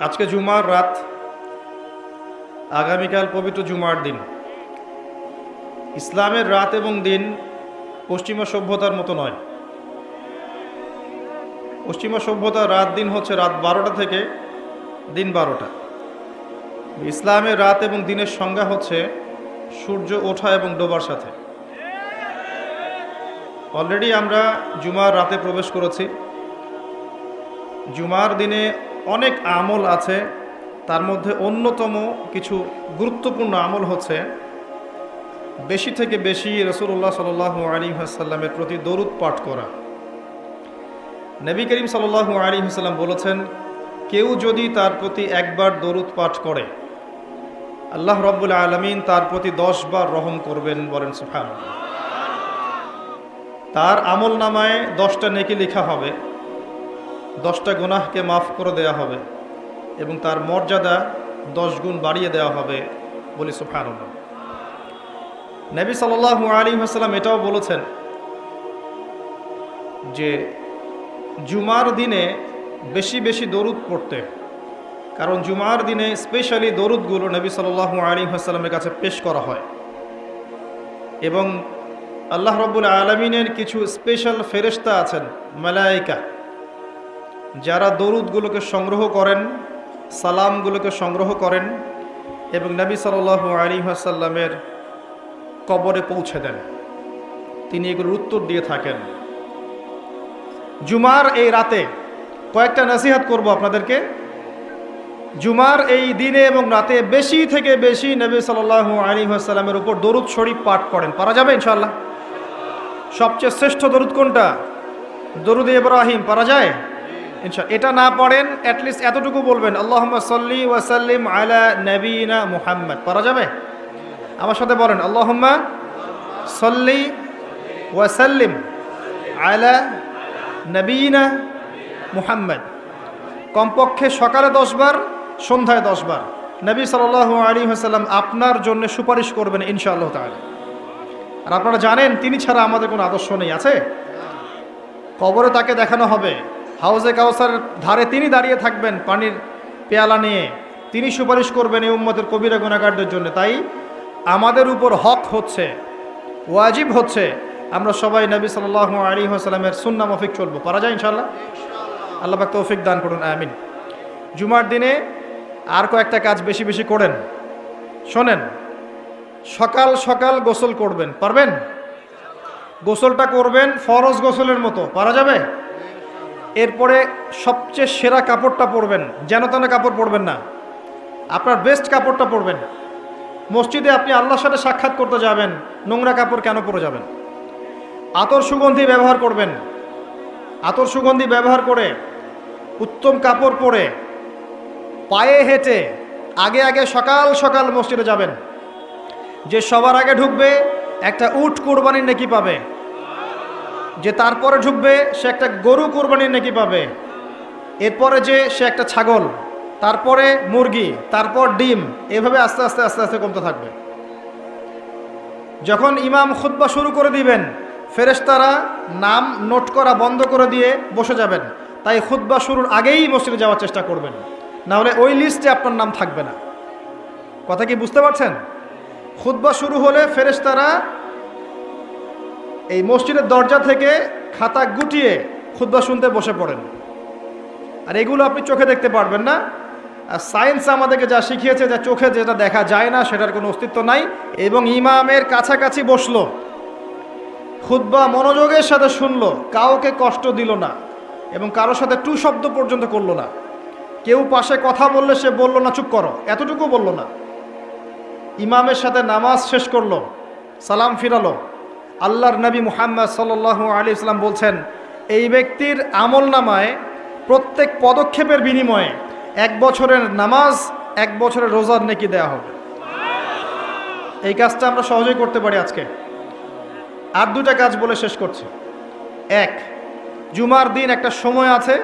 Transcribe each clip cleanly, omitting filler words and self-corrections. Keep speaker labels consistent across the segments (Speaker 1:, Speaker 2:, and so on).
Speaker 1: আজকে জুমার রাত, আগামীকাল পবিত্র জুমার দিন। ইসলামের রাত এবং দিন পশ্চিমা সভ্যতার মতো নয়। পশ্চিমা সভ্যতার রাত দিন হচ্ছে রাত 12টা থেকে দিন 12টা। ইসলামের রাত এবং দিনের সংজ্ঞা হচ্ছে সূর্য ওঠা এবং ডোবার সাথে। অলরেডি আমরা জুমার রাতে প্রবেশ করেছি। জুমার দিনে অনেক আমল আছে, তার মধ্যে অন্যতম কিছু গুরুত্বপূর্ণ আমল হচ্ছে বেশি থেকে বেশি রাসূলুল্লাহ সাল্লাল্লাহু আলাইহি ওয়াসাল্লামের প্রতি দরুদ পাঠ করা। নবী করিম সাল্লাল্লাহু আলাইহি ওয়াসাল্লাম বলেছেন, কেউ যদি তার প্রতি একবার দরুদ পাঠ করে আল্লাহ রাব্বুল আলামিন তার প্রতি 10 বার রহম করবেন। বলেন সুবহানাল্লাহ। তার আমল নামায় 10টা নেকি লেখা হবে, 10টা গুনাহকে মাফ করে দেয়া হবে এবং তার মর্যাদা 10 গুণ বাড়িয়ে দেওয়া হবে। বলি সুবহানাল্লাহ। নবী সাল্লাল্লাহু আলাইহি ওয়াসাল্লাম এটাও বলেছেন যে জুমার দিনে বেশি বেশি দরুদ পড়তে, কারণ জুমার দিনে স্পেশালি দরুদগুলো নবী সাল্লাল্লাহু আলাইহি ওয়াসাল্লামের কাছে পেশ করা হয় এবং আল্লাহ রাব্বুল আলামিনের কিছু স্পেশাল ফেরেশতা আছেন, মালায়েকা, যারা দরুদগুলোকে সংগ্রহ করেন, সালামগুলোকে সংগ্রহ করেন এবং নবী সাল্লাল্লাহু আলাইহি ওয়াসাল্লামের কবরে পৌঁছে দেন। তিনি এগুলোর উত্তর দিয়ে থাকেন। জুমার এই রাতে কয়েকটা নসিহত করব আপনাদেরকে। জুমার এই দিনে এবং রাতে বেশি থেকে বেশি নবী সাল্লাল্লাহু আলাইহি ওয়াসাল্লামের উপর দরুদ শরীফ পাঠ করেন। পারা যাবে ইনশাআল্লাহ? সবচেয়ে শ্রেষ্ঠ দরুদ কোনটা? দরুদ ইব্রাহিম। পারা যায় ইনশাআল্লাহ? এটা না পড়েন, অ্যাটলিস্ট এতটুকু বলবেন, আল্লাহুম্মা সাল্লি ওয়া সাল্লিম আলা নবিয়িনা মুহাম্মদ। পারা যাবে? আমার সাথে বলেন, আল্লাহুম্মা সাল্লি ওয়া সাল্লিম আলা নবিয়িনা মুহাম্মদ। কমপক্ষে সকালে 10 বার, সন্ধ্যায় 10 বার নবী সাল্লাল্লাহু আলাইহি ওয়াসাল্লাম আপনার জন্য সুপারিশ করবেন ইনশাআল্লাহ তাআলা। আর আপনারা জানেন তিনি ছাড়া আমাদের কোনো আদর্শ নেই। আছে? কবরে তাকে দেখানো হবে, হাউজে কাউসারের ধারে তিনি দাঁড়িয়ে থাকবেন পানির পেয়ালা নিয়ে, তিনি সুপারিশ করবেন এই উম্মতের কবিরা গুনাহগারদের জন্য। তাই আমাদের উপর হক হচ্ছে, ওয়াজিব হচ্ছে, আমরা সবাই নবী সাল্লাল্লাহু আলাইহি ওয়াসাল্লামের সুন্নাহ মাফিক চলবো। পারা যায় ইনশাআল্লাহ? আল্লাহ পাক তৌফিক দান করুন, আমিন। জুমার দিনে আর কয়েকটা কাজ বেশি বেশি করেন। শোনেন, সকাল সকাল গোসল করবেন। পারবেন? গোসলটা করবেন ফরজ গোসলের মতো। পারা যাবে? এরপরে সবচেয়ে সেরা কাপড়টা পরবেন, যেন তেন কাপড় পরবেন না, আপনার বেস্ট কাপড়টা পরবেন। মসজিদে আপনি আল্লাহর সাথে সাক্ষাৎ করতে যাবেন, নোংরা কাপড় কেন পরে যাবেন? আতর সুগন্ধি ব্যবহার করবেন। আতর সুগন্ধি ব্যবহার করে উত্তম কাপড় পরে পায়ে হেঁটে আগে আগে সকাল সকাল মসজিদে যাবেন। যে সবার আগে ঢুকবে একটা উট কোরবানির নেকি পাবে, যে তারপরে ঢুকবে সে একটা গরু কোরবানির নেকি পাবে, এরপরে যে সে একটা ছাগল, তারপরে মুরগি, তারপর ডিম, এভাবে আস্তে আস্তে আস্তে আস্তে কমতে থাকবে। যখন ইমাম খুতবা শুরু করে দিবেন, ফেরেশতারা নাম নোট করা বন্ধ করে দিয়ে বসে যাবেন। তাই খুতবা শুরুর আগেই মসজিদে যাওয়ার চেষ্টা করবেন, না হলে ওই লিস্টে আপনার নাম থাকবে না। কথা কি বুঝতে পারছেন? খুতবা শুরু হলে ফেরেশতারা এই মসজিদের দরজা থেকে খাতা গুটিয়ে খুতবা শুনতে বসে পড়েন। আর এগুলো আপনি চোখে দেখতে পারবেন না। আর সায়েন্স আমাদেরকে যা শিখিয়েছে, যা চোখে যেটা দেখা যায় না সেটার কোনো অস্তিত্ব নাই। এবং ইমামের কাছাকাছি বসলো, খুতবা মনোযোগের সাথে শুনলো, কাউকে কষ্ট দিল না এবং কারোর সাথে টু শব্দ পর্যন্ত করলো না। কেউ পাশে কথা বললে সে বলল না চুপ করো, এতটুকু বলল না। ইমামের সাথে নামাজ শেষ করলো, সালাম ফিরালো। আল্লাহর নবী মুহাম্মদ সাল্লাল্লাহু আলাইহি ওয়াসাল্লাম বলছেন, এই ব্যক্তির আমল নামায় প্রত্যেক পদক্ষেপের বিনিময়ে 1 বছরের নামাজ, 1 বছরের রোজার নেকি দেওয়া হবে। এই কাজটা আমরা সহজেই করতে পারি আজকে। আর 2টা কাজ বলে শেষ করছি। 1, জুমার দিন একটা সময় আছে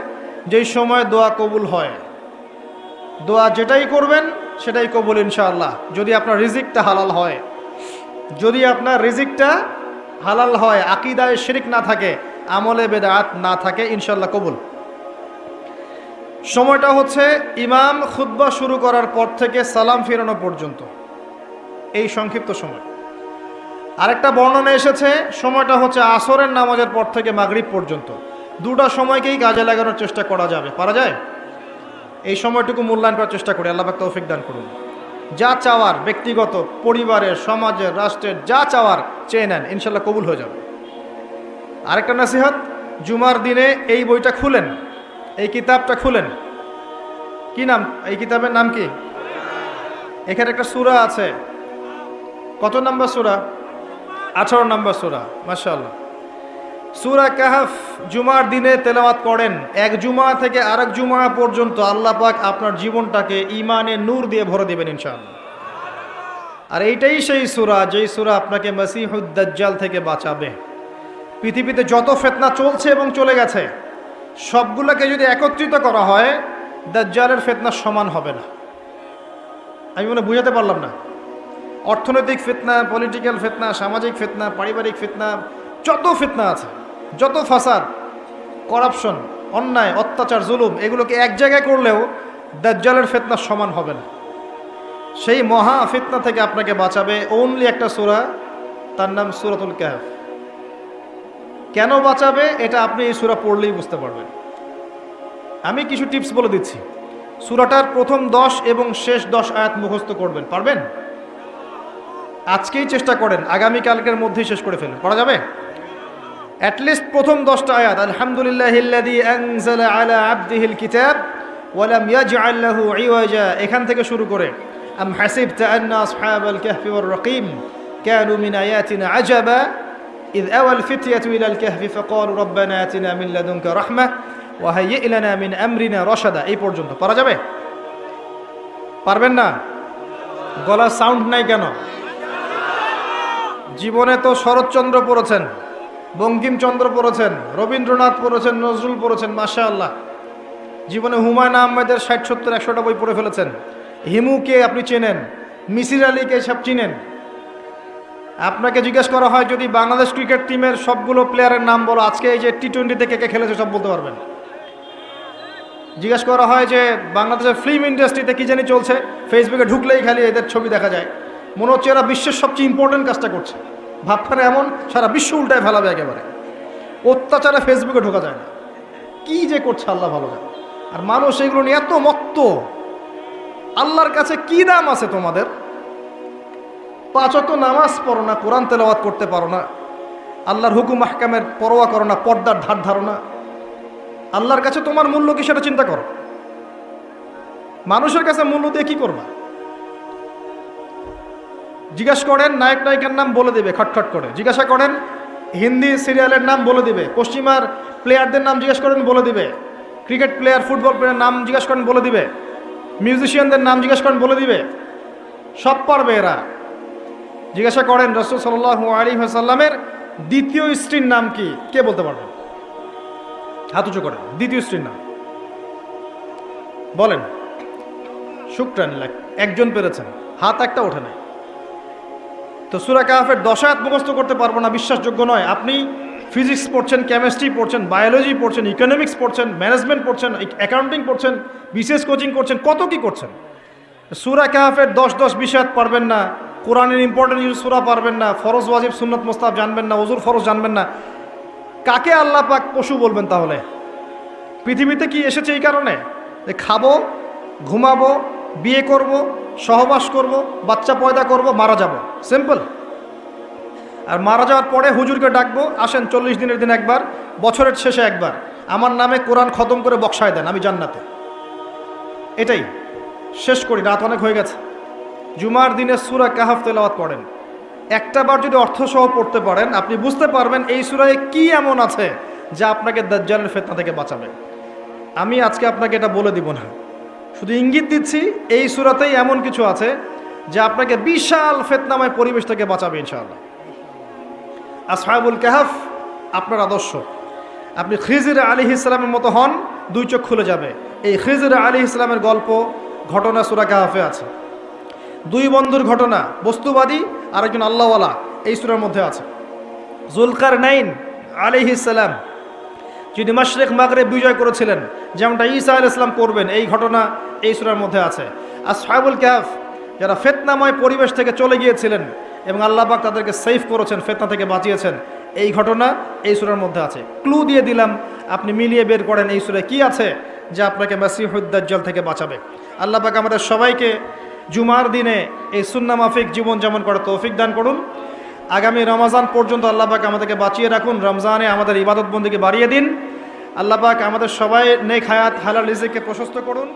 Speaker 1: যেই সময় দোয়া কবুল হয়। দোয়া যেটাই করবেন সেটাই কবুল ইনশাআল্লাহ, যদি আপনার রিজিকটা হালাল হয়। যদি আপনার রিজিকটা হালাল হয়, আকীদায় শিরক না থাকে, আমলে বেদাত না থাকে, ইনশাআল্লাহ কবুল। সময়টা হচ্ছে ইমাম খুতবা শুরু করার পর থেকে সালাম ফেরানো পর্যন্ত, এই সংক্ষিপ্ত সময়। আরেকটা বর্ণনা এসেছে সময়টা হচ্ছে আসরের নামাজের পর থেকে মাগরিব পর্যন্ত। দুটা সময়কেই কাজে লাগানোর চেষ্টা করা যাবে, পারা যায়? এই সময়টুকু মূল্যায়ন করার চেষ্টা করি। আল্লাহ পাক তৌফিক দান করুন। যা চাওয়ার, ব্যক্তিগত, পরিবারের, সমাজের, রাষ্ট্রের যা চাওয়ার চেয়ে নেন, ইনশাল্লাহ কবুল হয়ে যাবে। আরেকটা নসিহত, জুমার দিনে এই বইটা খুলেন, এই কিতাবটা খুলেন। কি নাম এই কিতাবের নাম? কি? এখানে একটা সূরা আছে। কত নম্বর সূরা? 18 নম্বর সূরা। মাশাআল্লাহ। সূরা কাহফ জুমার দিনে তেলাওয়াত করেন, এক জুমা থেকে আরেক জুমা পর্যন্ত আল্লাহ পাক আপনার জীবনটাকে ঈমানের নূর দিয়ে ভরে দেবেন ইনশাআল্লাহ। আর এইটাই সেই সূরা, যেই সূরা আপনাকে মসিহুদ দাজ্জাল থেকে বাঁচাবে। পৃথিবীতে যত ফিতনা চলছে এবং চলে গেছে, সবগুলোকে যদি একত্রিত করা হয়, দাজ্জালের ফিতনা সমান হবে না। আমি মনে বুঝাতে পারলাম না। অর্থনৈতিক ফিতনা, পলিটিক্যাল ফিতনা, সামাজিক ফিতনা, পারিবারিক ফিতনা, যত ফিতনা আছে, যত ফাসাদ, করাপশন, অন্যায়, অত্যাচার, জুলুম, এগুলোকে এক জায়গায় করলেও দাজ্জালের ফিতনা সমান হবে না। সেই মহা ফিতনা থেকে আপনাকে বাঁচাবে ওনলি একটা সূরা, তার নাম সূরাতুল কাহফ। কেন বাঁচাবে এটা আপনি এই সূরা পড়লেই বুঝতে পারবেন। আমি কিছু টিপস বলে দিচ্ছি। সূরাটার প্রথম 10 এবং শেষ 10 আয়াত মুখস্থ করবেন, পারবেন? আজকেই চেষ্টা করেন, আগামীকালকের মধ্যেই শেষ করে ফেলেন। পড়া যাবে? অ্যাটলিস্ট প্রথম 10টা আয়াত। আলহামদুলিল্লাহিল্লাযী আনজালা আলা আবদিহিল কিতাব ওয়া লাম ইয়াজআল লাহু ইওয়াজা, এখান থেকে শুরু করে আম হাসিবতা আন্না আসহাবাল কাহফি ওয়ার রাকিম কানু মিন আয়াতিনা আজাবা ইয আওয়াল ফিতয়াতু ইলাল কাহফি ফাকালু রাব্বানা আতিনা মিন লাদুনকা রাহমাহ ওয়া হাইয়্ লানা মিন আমরিনা রাশাদা, এই পর্যন্ত। পারা যাবে? পারবেন না? গলার সাউন্ড নাই কেন? জীবনে তো শরৎচন্দ্র পড়েছেন, বঙ্কিমচন্দ্র পড়েছেন, রবীন্দ্রনাথ পড়েছেন, নজরুল পড়েছেন, মাশাআল্লাহ। জীবনে হুমায়ুন আহমেদের 60, 70, 100টা বই পড়ে ফেলেছেন। হিমুকে আপনি চেনেন, মিসির আলীকে সব চিনেন। আপনাকে জিজ্ঞেস করা হয় যদি বাংলাদেশ ক্রিকেট টিমের সবগুলো প্লেয়ারের নাম বলো, আজকে এই যে টি-20তে কে কে খেলেছে সব বলতে পারবেন। জিজ্ঞেস করা হয় যে বাংলাদেশের ফিল্ম ইন্ডাস্ট্রিতে কী জানি চলছে, ফেসবুকে ঢুকলেই খালি এদের ছবি দেখা যায়, মনে হচ্ছে এরা বিশ্বের সবচেয়ে ইম্পর্টেন্ট কাজটা করছে। ভাবখানে এমন সারা বিশ্ব উল্টায় ফেলাবে একেবারে। অত্যাচারে ফেসবুকে ঢোকা যায় না, কি যে করছে আল্লাহ ভালো জানে। আর মানুষ এগুলো নিয়ে এত মত্ত। আল্লাহর কাছে কি দাম আছে তোমাদের? 5 ওয়াক্ত নামাজ পড়ো না, কোরআন তেলাওয়াত করতে পারো না, আল্লাহর হুকুম আহকামের পরোয়া করো না, পর্দার ধার ধারো না। আল্লাহর কাছে তোমার মূল্য কি সেটা চিন্তা করো। মানুষের কাছে মূল্য দিয়ে কি করবা? জিজ্ঞাসা করেন নায়ক নায়িকার নাম বলে দেবে খটখট করে। জিজ্ঞাসা করেন হিন্দি সিরিয়ালের নাম বলে দিবে। পশ্চিমার প্লেয়ারদের নাম জিজ্ঞাসা করেন বলে দিবে। ক্রিকেট প্লেয়ার, ফুটবল প্লেয়ার নাম জিজ্ঞাসা করেন বলে দিবে। মিউজিশিয়ানদের নাম জিজ্ঞাসা করেন বলে দিবে। সব পারবে এরা। জিজ্ঞাসা করেন রাসূল সাল্লাল্লাহু আলাইহি ওয়াসাল্লামের দ্বিতীয় স্ত্রীর নাম কি, কে বলতে পারবে? হাত উঁচু করেন। দ্বিতীয় স্ত্রীর নাম বলেন। শুকরান, একজন পেরেছেন, হাত একটা ওঠে নাই। তো সূরা কাহফের 10 আয়াত মুখস্থ করতে পারবো না, বিশ্বাসযোগ্য নয়। আপনি ফিজিক্স পড়ছেন, কেমিস্ট্রি পড়ছেন, বায়োলজি পড়ছেন, ইকোনমিক্স পড়ছেন, ম্যানেজমেন্ট পড়ছেন, অ্যাকাউন্টিং পড়ছেন, বিসিএস কোচিং করছেন, কত কি করছেন। সূরা কাহফের 10 বিষয়াত পারবেন না, কোরআনের ইম্পর্টেন্ট সূরা পারবেন না, ফরজ ওয়াজিব সুন্নাত মুস্তাহাব জানবেন না, ওযুর ফরজ জানবেন না, কাকে আল্লাহ পাক পশু বলবেন তাহলে? পৃথিবীতে কি এসেছে এই কারণে যে খাবো, ঘুমাবো, বিয়ে করব, সহবাস করব, বাচ্চা পয়দা করব, মারা যাব, সিম্পল। আর মারা যাওয়ার পরে হুজুরকে ডাকবো, আসেন 40 দিনের দিন একবার, বছরের শেষে একবার আমার নামে কোরআন খতম করে বক্সায় দেন, আমি জান্নাতে। এটাই শেষ করি, রাত অনেক হয়ে গেছে। জুমার দিনে সূরা কাহফ তেলাওয়াত করেন। একটা বার যদি অর্থসহ পড়তে পারেন, আপনি বুঝতে পারবেন এই সূরায় কি এমন আছে যা আপনাকে দাজ্জালের ফিতনা থেকে বাঁচাবে। আমি আজকে আপনাকে এটা বলে দিব না, শুধু ইঙ্গিত দিচ্ছি এই সূরাতেই এমন কিছু আছে যা আপনাকে বিশাল ফিতনাময় পরিবেশ থেকে বাঁচাবে ইনশাআল্লাহ। আসহাবুল কাহফ আপনার আদর্শ। আপনি খিজির আলাইহিস সালামের মতো হন, 2 চোখ খুলে যাবে। এই খিজির আলাইহিস সালামের গল্প, ঘটনা সূরা কাহফে আছে। 2 বন্ধুর ঘটনা, বস্তুবাদী আর একজন আল্লাহওয়ালা, এই সূরার মধ্যে আছে। যুলকারনাইন আলাইহিস সালাম যিনি মাশরিক মাগরিব বিজয় করেছিলেন, যেমনটা ঈসা আলাইহিস সালাম করবেন, এই ঘটনা এই সূরার মধ্যে আছে। আসহাবুল কাহফ যারা ফিতনাময় পরিবেশ থেকে চলে গিয়েছিলেন এবং আল্লাহ পাক তাদেরকে সেফ করেছেন, ফিতনা থেকে বাঁচিয়েছেন, এই ঘটনা এই সূরার মধ্যে আছে। ক্লু দিয়ে দিলাম, আপনি মিলিয়ে বের করেন এই সূরায় কি আছে যা আপনাকে মাসিহুদ দাজ্জাল থেকে বাঁচাবে। আল্লাহ পাক আমাদের সবাইকে জুমার দিনে এই সুন্নাহ মাফিক জীবন যেমন করার তৌফিক দান করুন। আগামী রমজান পর্যন্ত আল্লাহ পাক আমাদেরকে বাঁচিয়ে রাখুন। রমজানে আমাদের ইবাদত বন্দেগী বাড়িয়ে দিন। আল্লাহ পাক আমাদের সবাই নেক হায়াত হালাল রিজিককে প্রশস্ত করুন।